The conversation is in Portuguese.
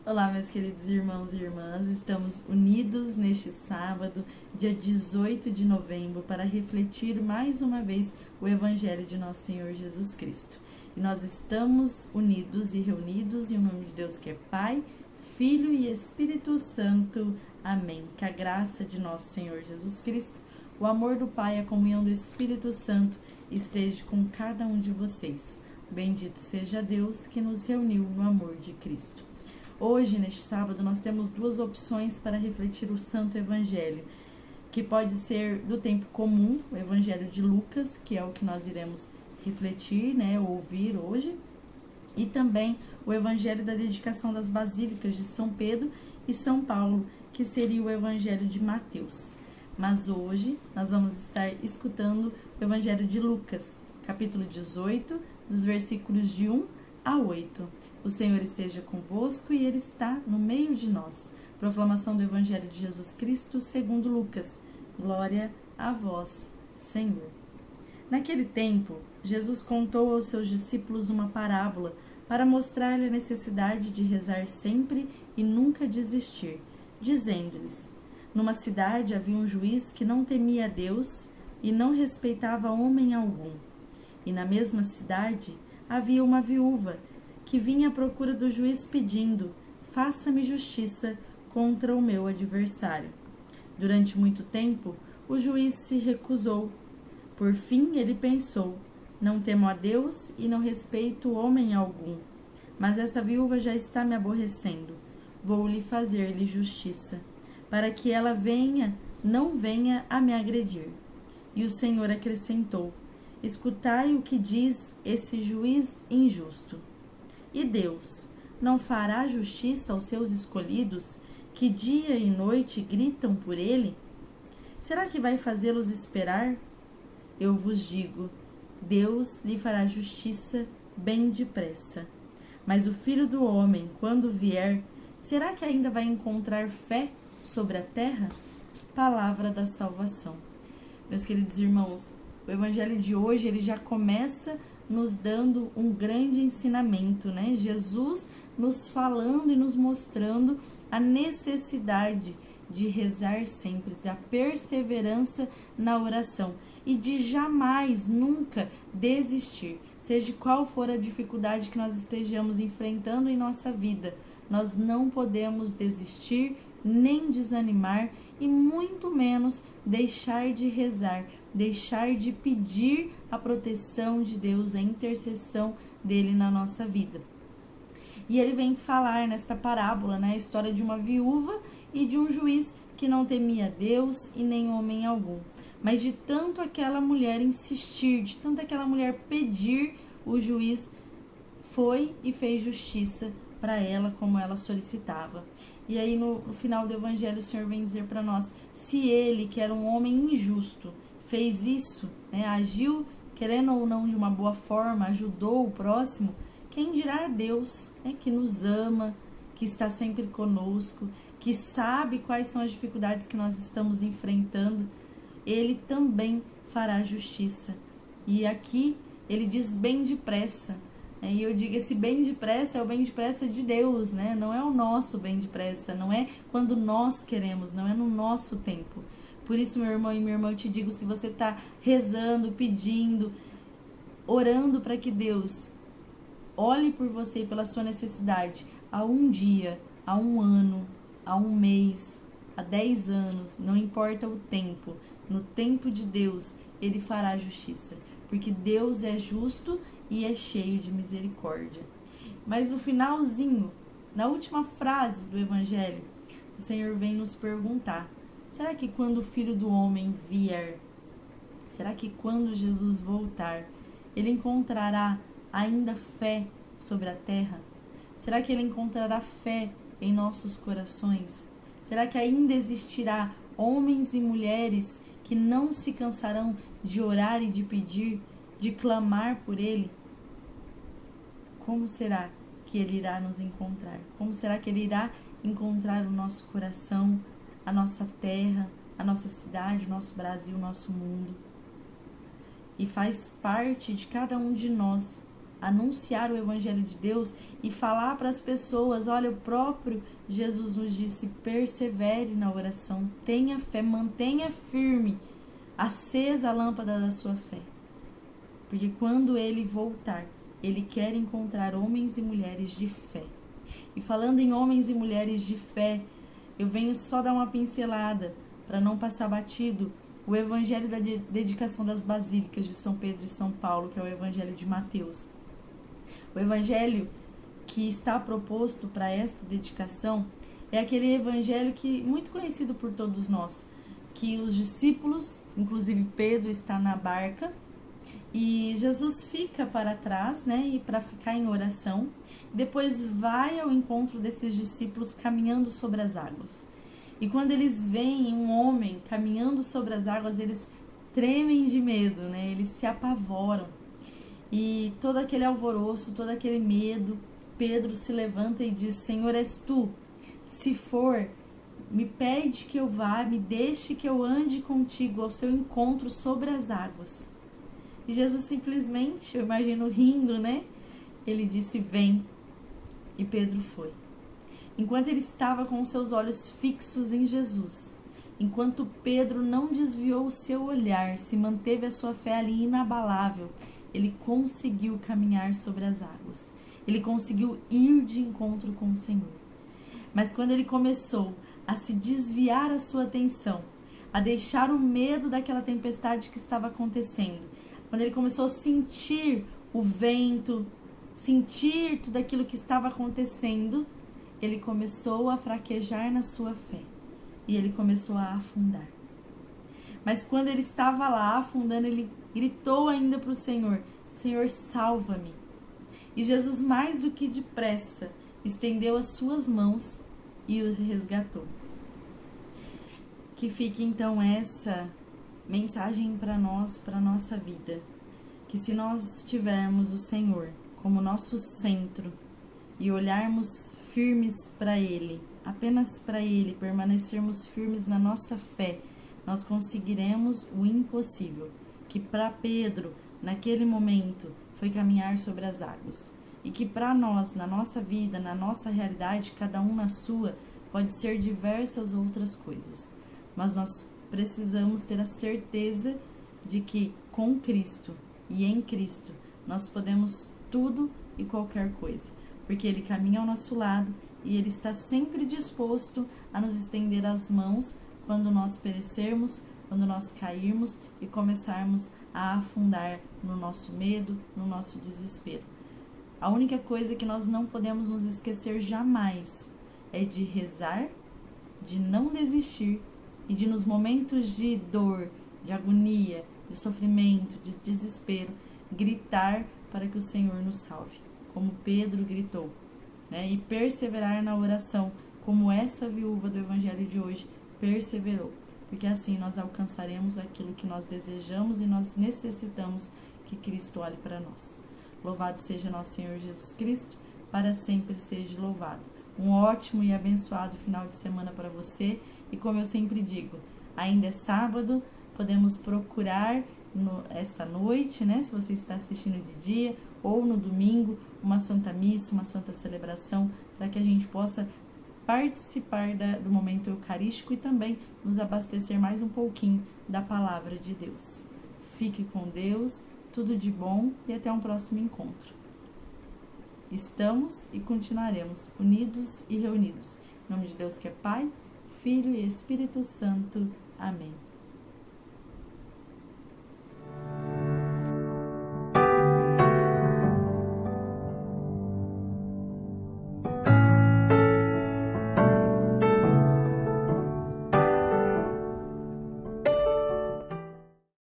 Olá, meus queridos irmãos e irmãs, estamos unidos neste sábado, dia 18 de novembro, para refletir mais uma vez o Evangelho de nosso Senhor Jesus Cristo. E nós estamos unidos e reunidos em nome de Deus que é Pai, Filho e Espírito Santo. Amém. Que a graça de nosso Senhor Jesus Cristo, o amor do Pai e a comunhão do Espírito Santo esteja com cada um de vocês. Bendito seja Deus que nos reuniu no amor de Cristo. Hoje, neste sábado, nós temos duas opções para refletir o Santo Evangelho, que pode ser do tempo comum, o Evangelho de Lucas, que é o que nós iremos refletir, ouvir hoje, e também o Evangelho da dedicação das Basílicas de São Pedro e São Paulo, que seria o Evangelho de Mateus. Mas hoje nós vamos estar escutando o Evangelho de Lucas, capítulo 18, dos versículos de 1 a 8. O Senhor esteja convosco e Ele está no meio de nós. Proclamação do Evangelho de Jesus Cristo segundo Lucas. Glória a vós, Senhor. Naquele tempo, Jesus contou aos seus discípulos uma parábola para mostrar-lhe a necessidade de rezar sempre e nunca desistir, dizendo-lhes: numa cidade havia um juiz que não temia a Deus e não respeitava homem algum. E na mesma cidade havia uma viúva que vinha à procura do juiz pedindo: faça-me justiça contra o meu adversário. Durante muito tempo, o juiz se recusou. Por fim, ele pensou: não temo a Deus e não respeito homem algum. Mas essa viúva já está me aborrecendo. Vou-lhe fazer-lhe justiça, para que ela não venha a me agredir. E o Senhor acrescentou: escutai o que diz esse juiz injusto. E Deus não fará justiça aos seus escolhidos, que dia e noite gritam por ele? Será que vai fazê-los esperar? Eu vos digo, Deus lhe fará justiça bem depressa. Mas o Filho do Homem, quando vier, será que ainda vai encontrar fé sobre a terra? Palavra da salvação. Meus queridos irmãos, o Evangelho de hoje ele já começa nos dando um grande ensinamento, Jesus nos falando e nos mostrando a necessidade de rezar sempre, da perseverança na oração e de jamais, nunca desistir, seja qual for a dificuldade que nós estejamos enfrentando em nossa vida. Nós não podemos desistir, nem desanimar e muito menos deixar de rezar, deixar de pedir a proteção de Deus, a intercessão dele na nossa vida. E ele vem falar nesta parábola, a história de uma viúva e de um juiz que não temia Deus e nem homem algum. Mas de tanto aquela mulher insistir, de tanto aquela mulher pedir, o juiz foi e fez justiça para ela como ela solicitava. E aí no final do Evangelho o Senhor vem dizer para nós: se ele, que era um homem injusto, fez isso, agiu querendo ou não de uma boa forma, ajudou o próximo, quem dirá Deus, que nos ama, que está sempre conosco, que sabe quais são as dificuldades que nós estamos enfrentando, ele também fará justiça. E aqui ele diz bem depressa. E eu digo, esse bem depressa é o bem depressa de Deus, não é o nosso bem depressa, não é quando nós queremos, não é no nosso tempo. Por isso, meu irmão e minha irmã, eu te digo, se você está rezando, pedindo, orando para que Deus olhe por você e pela sua necessidade, há um dia, há um ano, há um mês, há 10 anos, não importa o tempo, no tempo de Deus, Ele fará justiça, porque Deus é justo e é cheio de misericórdia. Mas no finalzinho, na última frase do Evangelho, o Senhor vem nos perguntar: será que quando o Filho do Homem vier, será que quando Jesus voltar, Ele encontrará ainda fé sobre a terra? Será que Ele encontrará fé em nossos corações? Será que ainda existirá homens e mulheres que não se cansarão de orar e de pedir, de clamar por Ele? Como será que Ele irá nos encontrar? Como será que Ele irá encontrar o nosso coração, a nossa terra, a nossa cidade, o nosso Brasil, o nosso mundo? E faz parte de cada um de nós anunciar o Evangelho de Deus e falar para as pessoas, olha, o próprio Jesus nos disse, persevere na oração, tenha fé, mantenha firme, acesa a lâmpada da sua fé. Porque quando ele voltar, ele quer encontrar homens e mulheres de fé. E falando em homens e mulheres de fé, eu venho só dar uma pincelada, para não passar batido, o Evangelho da dedicação das Basílicas de São Pedro e São Paulo, que é o Evangelho de Mateus. O Evangelho que está proposto para esta dedicação é aquele Evangelho que muito conhecido por todos nós, que os discípulos, inclusive Pedro, está na barca, e Jesus fica para trás, né, e para ficar em oração, depois vai ao encontro desses discípulos caminhando sobre as águas. E quando eles veem um homem caminhando sobre as águas, eles tremem de medo, né? Eles se apavoram. E todo aquele alvoroço, todo aquele medo, Pedro se levanta e diz, Senhor, és tu? Se for, me pede que eu vá, me deixe que eu ande contigo ao seu encontro sobre as águas. E Jesus simplesmente, eu imagino rindo, né? Ele disse, vem. E Pedro foi. Enquanto ele estava com seus olhos fixos em Jesus, enquanto Pedro não desviou o seu olhar, se manteve a sua fé ali inabalável, ele conseguiu caminhar sobre as águas. Ele conseguiu ir de encontro com o Senhor. Mas quando ele começou a se desviar a sua atenção, a deixar o medo daquela tempestade que estava acontecendo, quando ele começou a sentir o vento, sentir tudo aquilo que estava acontecendo, ele começou a fraquejar na sua fé e ele começou a afundar. Mas quando ele estava lá afundando, ele gritou ainda para o Senhor, Senhor, salva-me. E Jesus, mais do que depressa, estendeu as suas mãos e os resgatou. Que fique então essa mensagem para nós, para a nossa vida. Que se nós tivermos o Senhor como nosso centro e olharmos firmes para Ele, apenas para Ele, permanecermos firmes na nossa fé, nós conseguiremos o impossível, que para Pedro, naquele momento, foi caminhar sobre as águas. E que para nós, na nossa vida, na nossa realidade, cada um na sua, pode ser diversas outras coisas. Mas nós precisamos ter a certeza de que com Cristo e em Cristo, nós podemos tudo e qualquer coisa. Porque Ele caminha ao nosso lado e Ele está sempre disposto a nos estender as mãos quando nós perecermos, quando nós cairmos e começarmos a afundar no nosso medo, no nosso desespero. A única coisa que nós não podemos nos esquecer jamais é de rezar, de não desistir e de nos momentos de dor, de agonia, de sofrimento, de desespero, gritar para que o Senhor nos salve, como Pedro gritou, né? E perseverar na oração, como essa viúva do Evangelho de hoje perseverou, porque assim nós alcançaremos aquilo que nós desejamos e nós necessitamos que Cristo olhe para nós. Louvado seja nosso Senhor Jesus Cristo, para sempre seja louvado. Um ótimo e abençoado final de semana para você, e como eu sempre digo, ainda é sábado, podemos procurar esta noite, né, se você está assistindo de dia, ou no domingo, uma Santa Missa, uma Santa Celebração, para que a gente possa participar do momento eucarístico e também nos abastecer mais um pouquinho da Palavra de Deus. Fique com Deus, tudo de bom e até um próximo encontro. Estamos e continuaremos unidos e reunidos. Em nome de Deus que é Pai, Filho e Espírito Santo. Amém.